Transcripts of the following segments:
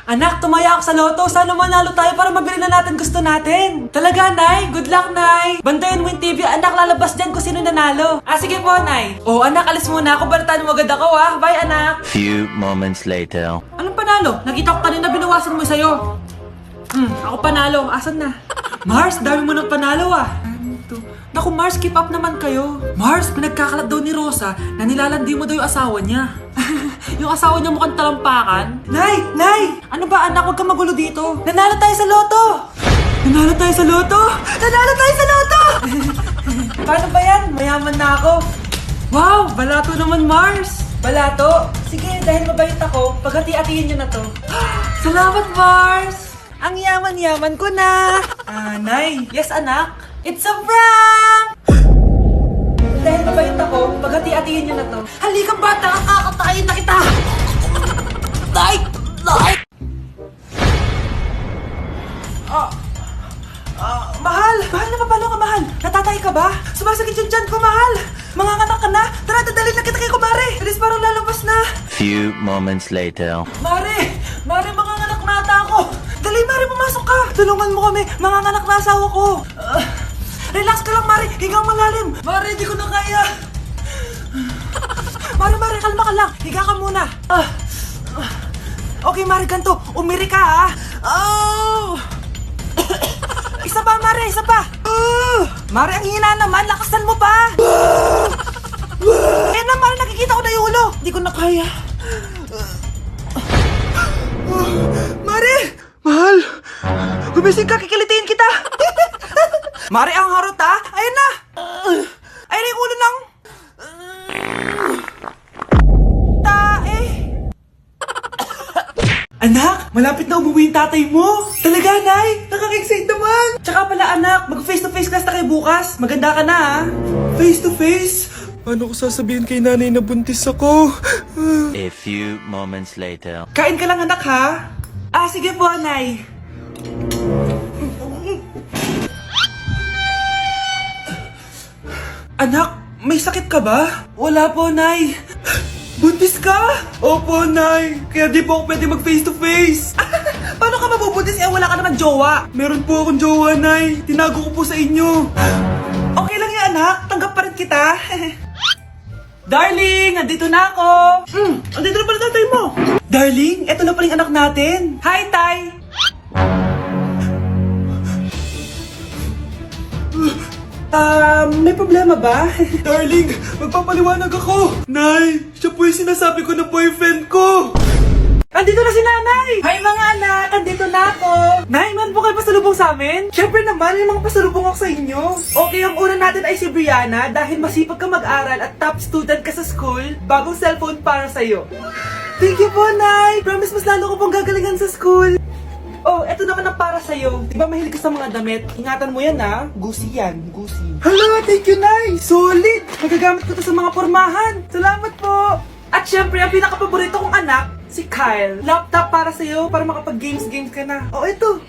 Anak, tumaya ako sa loto. Sana manalo tayo para mabili na natin gusto natin. Talaga, Nay? Good luck, Nay. Bantayan mo yung TV. Anak, lalabas dyan kung sino nanalo. Sige po, Nay. Oh, anak, alis muna ako. Balitaan mo agad ako, ha? Bye, anak. Few moments later. Anong panalo? Nakita ko kanina binawasan mo sa'yo. Ako panalo. Asan na? Mars, dami mo ng panalo, ah. Naku, Mars, keep up naman kayo. Mars, pinagkakalat daw ni Rosa na nilalandi mo daw yung asawa niya. Yung asawa niya mukhang talampakan. Nay! Nay! Ano ba, anak? Huwag kang magulo dito. Nanalo tayo sa loto! Nanalo tayo sa loto! Nanalo tayo sa loto! Paano ba yan? Mayaman na ako. Wow! Balato naman, Mars! Balato? Sige, dahil mabait ako, paghati-hatiin niyo na to. Salamat, Mars! Ang yaman-yaman ko na! Nay! Yes, anak? It's a prank! Dahil mabait ako, paghati-hatiin niyo na to. Halika bata, kakatayin na kita! Nay! Nay! Mahal! Mahal na mapalo ka, mahal! Natatay ka ba? Sumasakit yung tiyan ko, mahal! Manganganak ka na! Tara, dadalhin na kita kay kumare! Bilis, parang lalabas na! Few moments later. Mare! Mare, manganganak na ata ako! Dali, Mare, pumasok ka! Tulungan mo kami! Manganganak na asawa ko! Relax ka lang, Mare! Higang malalim! Mare, di ko na kaya! Mare, kalma ka lang! Higa ka muna! Okay, Mare, ganito! Umiri ka, ha? Isa pa, Mare! Isa pa! Mare, ang hina naman! Lakasan mo pa! Eh na, Mare, nakikita ko na yung ulo! Di ko na kaya! Mare! Mahal! Gumising ka, kikilitiin kita! Mare, ang harot, ha? Ayun na! Ayun na yung ulo ng... tae! Anak, malapit na umuwi yung tatay mo! Talaga, Nay? Nakaka-excite naman! Tsaka pala, anak, mag-face-to-face class na kayo bukas. Maganda ka na, ha? Face-to-face? Paano ko sasabihin kay nanay na buntis ako? A few moments later. Kain ka lang, anak, ha? Sige po, Nay. Anak, may sakit ka ba? Wala po, Nay. Buntis ka? Opo, Nay. Kaya di po ako pwede mag face to face. Paano ka mabubuntis wala ka naman jowa? Meron po akong jowa, Nay. Tinago ko po sa inyo. Okay lang yan, anak. Tanggap pa rin kita. Darling, andito na ako. Andito na pala tatay mo. Darling, eto na pala yung anak natin. Hi, Tay. May problema ba? Darling, magpapaliwanag ako. Nay, siya po yung sinasabi ko na boyfriend ko. Andito na si Nanay! Hi mga anak! Andito na ako! Nay, man po kayo pasalubong sa amin? Siyempre naman, may mga pasalubong ako sa inyo. Okay, ang una natin ay si Brianna dahil masipag ka mag-aral at top student ka sa school. Bagong cellphone para sa'yo. Thank you po, Nay! Promise mas lalo ko pong gagalingan sa school. Oh, eto naman ang para sa'yo. Diba mahilig ka sa mga damit? Ingatan mo yan, ha? Gucci yan, Gucci. Hala, thank you, Nay! Solid! Magagamit ko to sa mga pormahan. Salamat po! At syempre, ang pinakapaborito kong anak, si Kyle. Laptop para sa'yo, para makapag-games ka na. Oh, ito.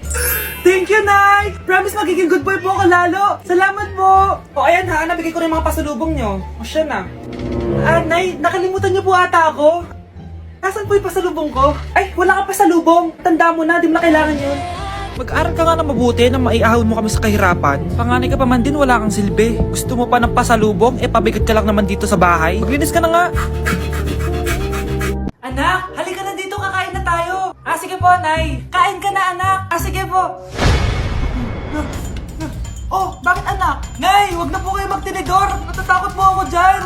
Thank you, Nay! Promise magiging good boy po ako lalo. Salamat po! O, ayan ha, nabigay ko na yung mga pasalubong nyo. O, siya na. Nay, nakalimutan niyo po ata ako. Nasaan po yung pasalubong ko? Ay, wala ka pasalubong. Tanda mo na, di mo na kailangan yun. Mag-aral ka nga na mabuti na maiahon mo kami sa kahirapan. Panganay ka pa man din, wala kang silbi. Gusto mo pa ng pasalubong? Pabigat ka lang naman dito sa bahay. Maglinis ka na nga. Anak, halika na dito, kakain na tayo. Sige po, Nay. Kain ka na, anak. Sige po. Oh, bakit anak? Nay, wag na po kayo magtinidor. Natatakot po ako dyan.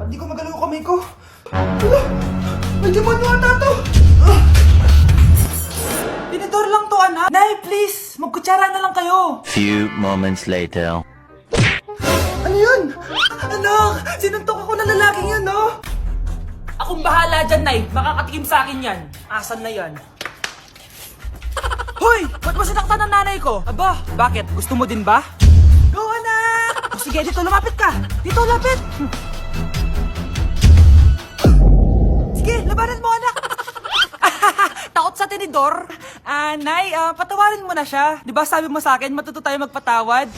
Hindi ko magalaw ang kamay ko. Hala, may demonyo ata to. Tinidor lang to, anak. Nay, please, magkutsara na lang kayo. Few moments later. Ano yun? Anak, sinuntok ako na lalaking yun, no? Akong bahala dyan, Nay. Makakatikim sa akin yan. Asan na yan? Hoy! Ba't mo sinaktan ng nanay ko? Aba, bakit? Gusto mo din ba? Go, anak! O sige, dito, lumapit ka. Dito, lapit. Sige, labanan mo, anak. Takot sa tinidor? Nay, patawarin mo na siya. Di ba sabi mo sa akin, matuto tayo magpatawad?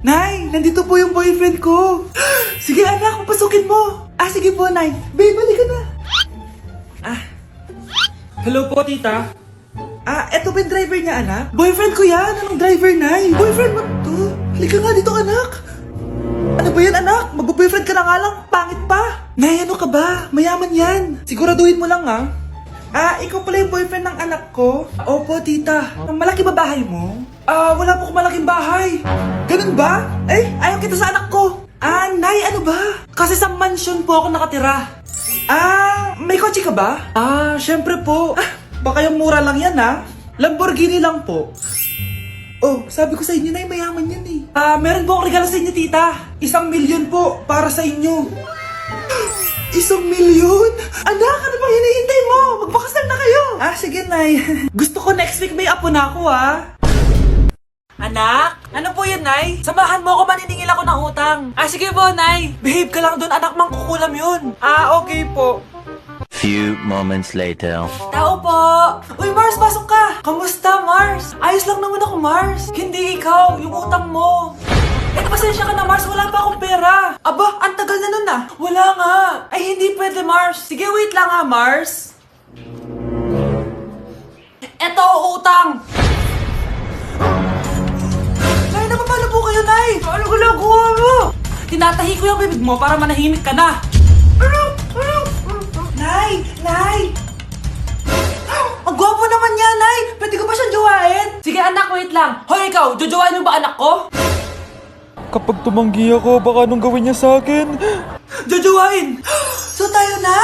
Nay, nandito po yung boyfriend ko. Sige anak, papasukin mo. Sige po, Nay. Babe, balik ka na. Hello po, tita. Eto ba yung driver niya, anak? Boyfriend ko yan. Anong driver, Nay? Boyfriend mo to? Halika nga dito, anak. Ano ba yan, anak? Mag-boyfriend ka na nga lang. Pangit pa. Nay, ano ka ba? Mayaman yan. Siguraduhin mo lang, ha? Ikaw pala yung boyfriend ng anak ko? Opo, tita. Malaki ba bahay mo? Wala po akong malaking bahay. Ganun ba? Ayaw kita sa anak ko. Nay, ano ba? Kasi sa mansion po ako nakatira. May kotse ka ba? Syempre po. Baka yung mura lang yan, ha? Lamborghini lang po. Sabi ko sa inyo, Nay, mayaman yan eh. Meron po akong regalo sa inyo, tita. 1,000,000 po para sa inyo. 1,000,000? Anak, ano bang hinihintay mo? Magpakasal na kayo. Sige, Nay. Gusto ko next week may apo na ako, ha? Anak? Ano po yan, Nay? Samahan mo ako, maniningil ako ng utang. Sige po, Nay. Behave ka lang doon, anak, mangkukulam yun. Okay po. Few moments later. Tao po! Uy, Mars, pasok ka! Kamusta, Mars? Ayos lang naman ako, Mars. Hindi ikaw, yung utang mo. Pasensya ka na, Mars. Wala pa akong pera. Aba, ang tagal na nun ah. Wala nga. Hindi pwede, Mars. Sige, wait lang ha, Mars. Eto, utang. Nay, napapalo po kayo, Nay. Ano ginagawa mo? Tinatahi ko yung bibig mo para manahimik ka na. Nay! Nay! Ang gwapo naman niya, Nay! Pwede ko ba siyang jowain? Sige, anak, wait lang. Hoy, ikaw, jojowain mo ba anak ko? Kapag tumanggi ako, baka anong gawin niya sa akin? Jojowain! So tayo na?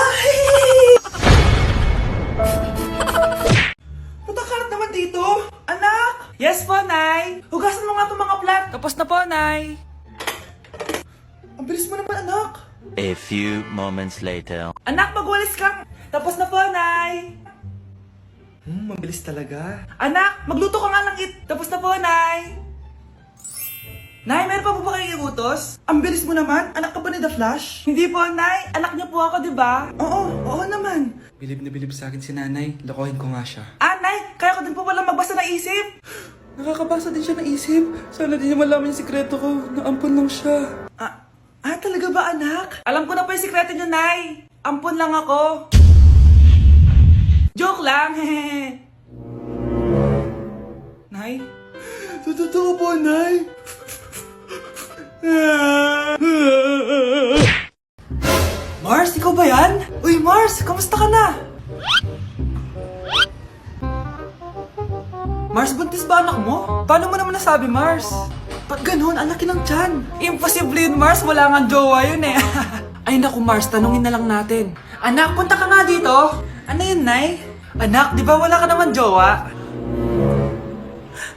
Matakalat naman dito. Anak! Yes po, Nay. Hugasan mo nga itong mga plat. Tapos na po, Nay. Ang bilis mo naman, anak. A few moments later. Anak, magwalis kang. Tapos na po, Nay. Mabilis talaga. Anak, magluto ka nga ng Tapos na po, Nay. Nay, meron pa po ba kayong iutos? Ang bilis mo naman. Anak ka ba ni The Flash? Hindi po, Nay. Anak niyo po ako, di ba? Oo naman. Bilib na bilib sa akin si Nanay. Lokohin ko nga siya. Nay, kaya ko din po pala magbasa ng isip. Nakakabasa din siya ng isip. Sana din niya malaman yung sikreto ko. Naampon lang siya. Talaga ba, anak? Alam ko na po yung sikreto niyo, Nay. Ampon lang ako. Joke lang, hehe. Nay? Totoo po, Nay. Mars, ikaw ba yan? Uy, Mars, kamusta ka na? Mars, buntis ba anak mo? Paano mo naman nasabi, Mars? Ba't ganun? Ang laki ng tiyan. Imposible yun, Mars. Wala nga jowa yun eh. Ay naku, Mars. Tanungin na lang natin. Anak, punta ka nga dito. Ano yun, Nay? Anak, di ba wala ka naman jowa?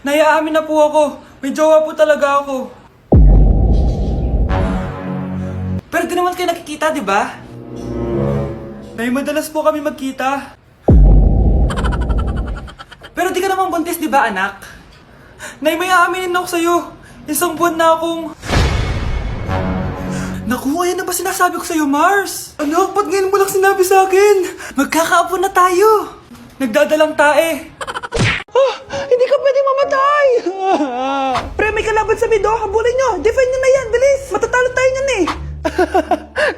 Nay, aamin na po ako. May jowa po talaga ako. Pero di naman kayo nakikita, di ba? Nay, madalas po kami magkita. Pero di ka naman buntis, di ba, anak? Nay, may aaminin ako sa'yo. 1 buwan na akong... Naku, ayan na ba sinasabi ko sa'yo, Mars? Anak, ba't ngayon mo lang sinabi sa akin? Magkakaapo na tayo. Nagdadalang tae. Hindi ka pwedeng mamatay. Pre, may kalaban sa mido. Habulin nyo. Defend nyo na yan. Bilis. Matatalo tayo nyan eh.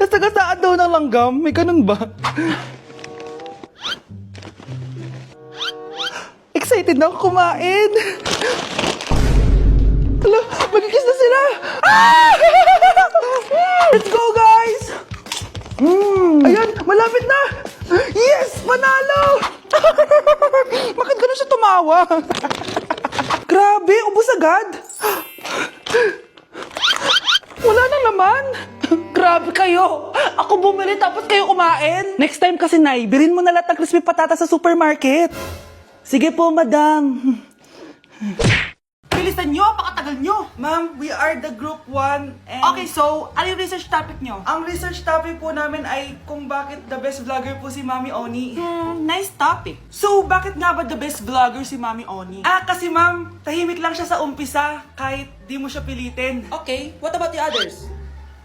Nasagasaan daw ng langgam. May ganun ba? Excited na ako kumain. Hala, magkikis na sila! Let's go, guys! Ayan, malapit na! Yes! Panalo! Bakit ganun siya tumawa? Grabe, ubos agad! Wala na naman! Grabe kayo! Ako bumili tapos kayo kumain! Next time kasi, Nay, bilhin mo na lahat ng crispy patata sa supermarket! Sige po, madam! Bilisan nyo, pakatagal nyo. Ma'am, we are the group 1 and... Okay, so, ano yung research topic nyo? Ang research topic po namin ay kung bakit the best vlogger po si Mami Oni. Nice topic. So, bakit nga ba the best vlogger si Mami Oni? Kasi ma'am, tahimik lang siya sa umpisa kahit di mo siya pilitin. Okay, what about the others?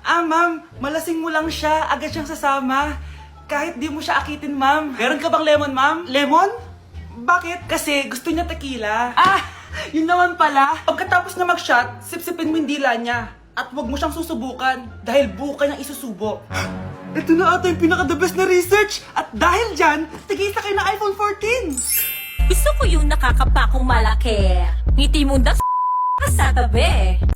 Ma'am, malasing mo lang siya, agad siyang sasama. Kahit di mo siya akitin, ma'am. Meron ka bang lemon, ma'am? Lemon? Bakit? Kasi gusto niya tequila. Yun naman pala. Pagkatapos na mag-shot, sipsipin mo yung dila niya. At huwag mo siyang susubukan dahil buka niyang isusubo. Ito na ata yung pinaka-the best na research. At dahil dyan, tigisa kayo ng iPhone 14. Gusto ko yung nakakapakong malaki. Ngiti mo na sa tabi.